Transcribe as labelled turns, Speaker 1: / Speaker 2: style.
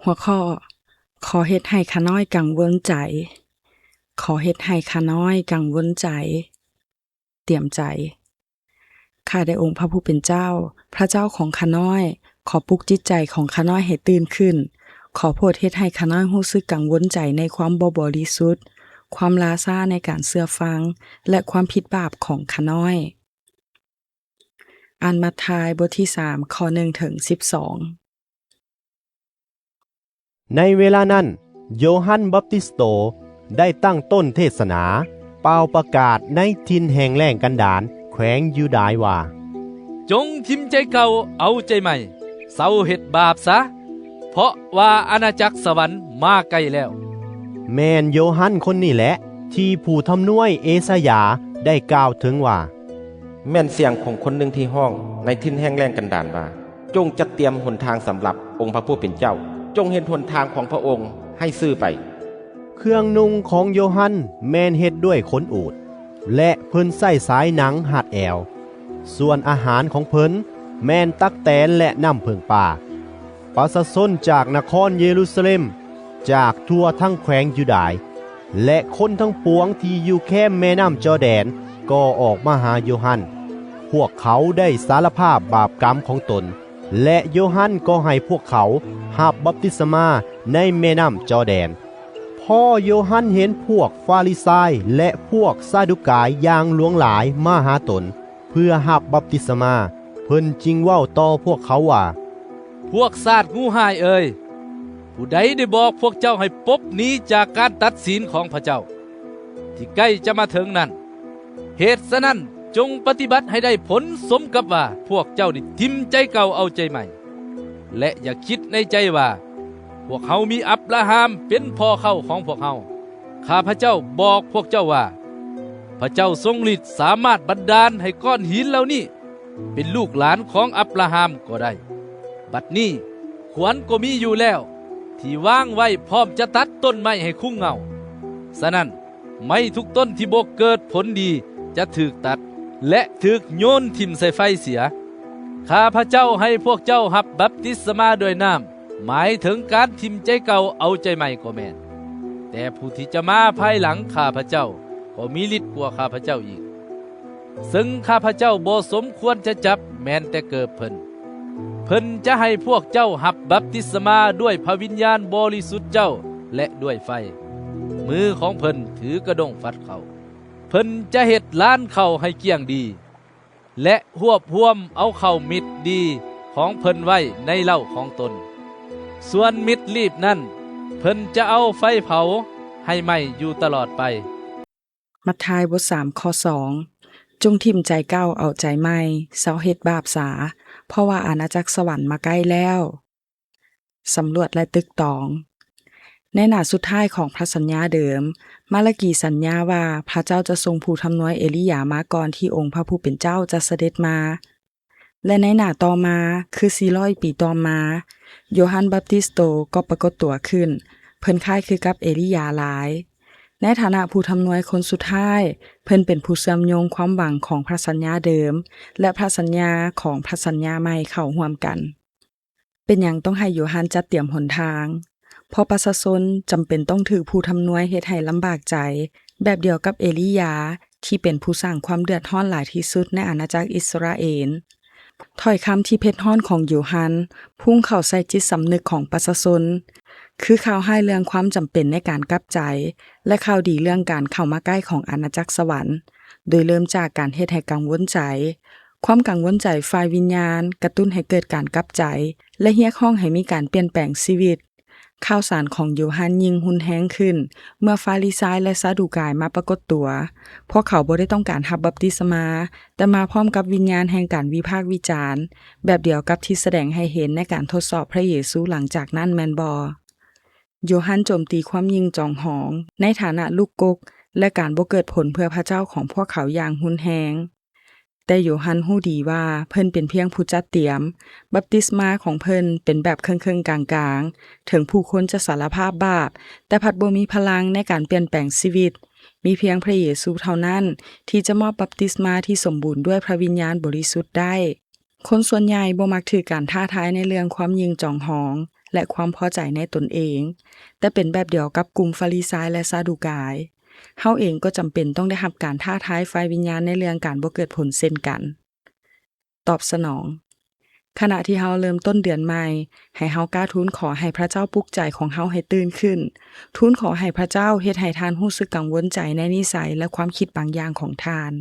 Speaker 1: หัวข้อขอเฮ็ดให้ข้าน้อยกังวลใจขอเฮ็ดให้ข้าน้อยกังวลใจเตรียมใจข้าได้องค์พระผู้เป็นเจ้าพระเจ้าของข้าน้อยขอปลุกจิตใจของข้าน้อยให้ตื่นขึ้นขอโปรดเฮ็ดให้ข้าน้อยรู้สึกกังวลใจในความบ่บริสุทธิ์ความลาซ่าในการเชื่อฟังและความผิดบาปของข้าน้อยอ่านมัทธิวบทที่3ข้อ1ถึง12
Speaker 2: ในเวลานั้นโยฮันบัพติสโตได้ตั้งต้นเทศนาเป่าประกาศในทินแห่งแล้งกันดารแขวงยูดาห์ว่า
Speaker 3: จงทิมใจเก่าเอาใจใหม่เศร้าเฮ็ดบาปซะเพราะว่าอาณาจักรสวรรค์มาใกล้แล้ว
Speaker 2: แม่นโยฮันคนนี้แหละที่ผู้ทำนวยเอสายาได้กล่าวถึงว่า
Speaker 4: แม่นเสียงของคนหนึ่งที่ห้องในทินแห้งแล้งกันดารว่าจงจัดเตรียมหนทางสำหรับองค์พระผู้เป็นเจ้าจงเห็นหนทางของพระองค์ให้ซื่อไป
Speaker 2: เครื่องนุ่งของโยฮันแม่นเฮ็ดด้วยขนอูฐและเพิ่นใส่สายหนังหาดแอวส่วนอาหารของเพิ่นแม่นตักแตนและน้ำเพิงป่าประชาชนจากนครเยรูซาเล็มจากทั่วทั้งแขวงยูดาห์และคนทั้งปวงที่อยู่แคมแม่น้ำจอร์แดนก็ออกมาหาโยฮันพวกเขาได้สารภาพบาปกรรมของตนและโยฮันก็ให้พวกเขารับบัพติศมาในแม่น้ำจอร์แดนพ่อโยฮันเห็นพวกฟาริไซและพวกซาดุกายอย่างหลวงหลายมาหาตนเพื่อรับบัพติศมาเพิ่นจึงเว้าต่อพวกเขาว่า
Speaker 3: พวกซาดงูหายเอ่ยผู้ใดได้บอกพวกเจ้าให้ปบหนีจากการตัดสินของพระเจ้าที่ใกล้จะมาถึงนั้นเหตุฉะนั้นจงปฏิบัติให้ได้ผลสมกับว่าพวกเจ้านี่ทิมใจเก่าเอาใจใหม่และอย่าคิดในใจว่าพวกเขามีอับราฮัมเป็นพ่อเข้าของพวกเขาข้าพระเจ้าบอกพวกเจ้าว่าพระเจ้าทรงฤทธิ์สามารถบันดาลให้ก้อนหินเหล่านี้เป็นลูกหลานของอับราฮัมก็ได้บัดนี้ขวานก็มีอยู่แล้วที่วางไว้พร้อมจะตัดต้นไม้ให้คุ้งเงาฉะนั้นไม้ทุกต้นที่บ่เกิดผลดีจะถูกตัดและถูกโยนทิ่มใส่ไฟเสียข้าพระเจ้าให้พวกเจ้ารับบัพติศมาด้วยน้ำหมายถึงการทิ่มใจเก่าเอาใจใหม่ก็แม่นแต่ผู้ที่จะมาภายหลังข้าพระเจ้าก็มีฤทธิ์กว่าข้าพระเจ้าอีกซึ่งข้าพระเจ้าบ่สมควรจะจับแม้นแต่เกิดเพิ่นจะให้พวกเจ้ารับบัพติศมาด้วยพระวิญญาณบริสุทธิ์เจ้าและด้วยไฟมือของเพิ่นถือกระดงฟัดเขาเพิ่นจะเฮ็ดล้านเข้าให้เกลี้ยงดีและรวบรวมเอาเข้ามิตรดีของเพิ่นไว้ในเหล้าของตนส่วนมิตรรีบนั้นเพิ่นจะเอาไฟเผาให้ไหม้อยู่ตลอดไป
Speaker 1: มัทธิวบท3ข้อ2จงทิ่มใจเก่าเอาใจใหม่เศร้าเฮ็ดบาปสาเพราะว่าอาณาจักรสวรรค์มาใกล้แล้วสำรวจและตึกตองในหน้าสุดท้ายของพระสัญญาเดิมมาลากีสัญญาว่าพระเจ้าจะทรงผู้ทำนวยเอลียามาก่อนที่องค์พระผู้เป็นเจ้าจะเสด็จมาและในหน้าต่อมาคือ400ปีต่อมาโยฮันบัพติสโตก็ปรากฏตัวขึ้นเพิ่นคล้ายคือกับเอลียาหลายในฐานะผู้ทำนวยคนสุดท้ายเพิ่นเป็นผู้เชื่อมโยงความหวังของพระสัญญาเดิมและพระสัญญาของพระสัญญาใหม่เข้าร่วมกันเป็นหยังต้องให้โยฮันจัดเตรียมหนทางเพราะประชาชนจำเป็นต้องถือผู้ทำนวยเฮ็ดให้ลำบากใจแบบเดียวกับเอลียาที่เป็นผู้สร้างความเดือดร้อนหลายที่สุดในอาณาจักรอิสราเอลถ้อยคำที่เผ็ดร้อนของโยฮันพุ่งเข้าใส่จิตสำนึกของประชาชนคือข่าวให้เรื่องความจำเป็นในการกลับใจและข่าวดีเรื่องการเข้ามาใกล้ของอาณาจักรสวรรค์โดยเริ่มจากการเฮ็ดให้กังวลใจความกังวลใจฝ่ายวิญญาณกระตุ้นให้เกิดการกลับใจและเรียกร้องให้มีการเปลี่ยนแปลงชีวิตข่าวสารของโยฮันยิ่งหุนแฮงขึ้นเมื่อฟาริไซและซาดูกายมาปรากฏตัวพวกเขาบ่ได้ต้องการรับบัพติศมาแต่มาพร้อมกับวิญญาณแห่งการวิพากษ์วิจารณ์แบบเดียวกับที่แสดงให้เห็นในการทดสอบพระเยซูหลังจากนั้นแม่นบ่โยฮันโจมตีความยิ่งจองหองในฐานะลูกกกและการบ่เกิดผลเพื่อพระเจ้าของพวกเขาอย่างหุนแฮงแต่โยฮันรู้ดีว่าเพิ่นเป็นเพียงผู้จัดเตรียมบัพติศมาของเพิ่นเป็นแบบครึ่งๆกลางๆถึงผู้คนจะสารภาพบาปแต่ผัดบ่มีพลังในการเปลี่ยนแปลงชีวิตมีเพียงพระเยซูเท่านั้นที่จะมอบบัพติศมาที่สมบูรณ์ด้วยพระวิญญาณบริสุทธิ์ได้คนส่วนใหญ่บ่มักถือการท้าทายในเรื่องความยิ่งจองหอง และความพอใจในตนเอง แต่เป็นแบบเดียวกับกลุ่มฟาริซายและซาดูกายเฮาเองก็จำเป็นต้องได้รับการท้าทายฝ่ายวิญญาณในเรื่องการบ่เกิดผลเช่นกัน ตอบสนอง ขณะที่เฮาเริ่มต้นเดือนใหม่ให้เฮากล้าทูลขอให้พระเจ้าปลุกใจของเฮาให้ตื่นขึ้น ทูลขอให้พระเจ้าเฮ็ดให้ท่านรู้สึกกังวลใจในนิสัยและความคิดบางอย่างของท่าน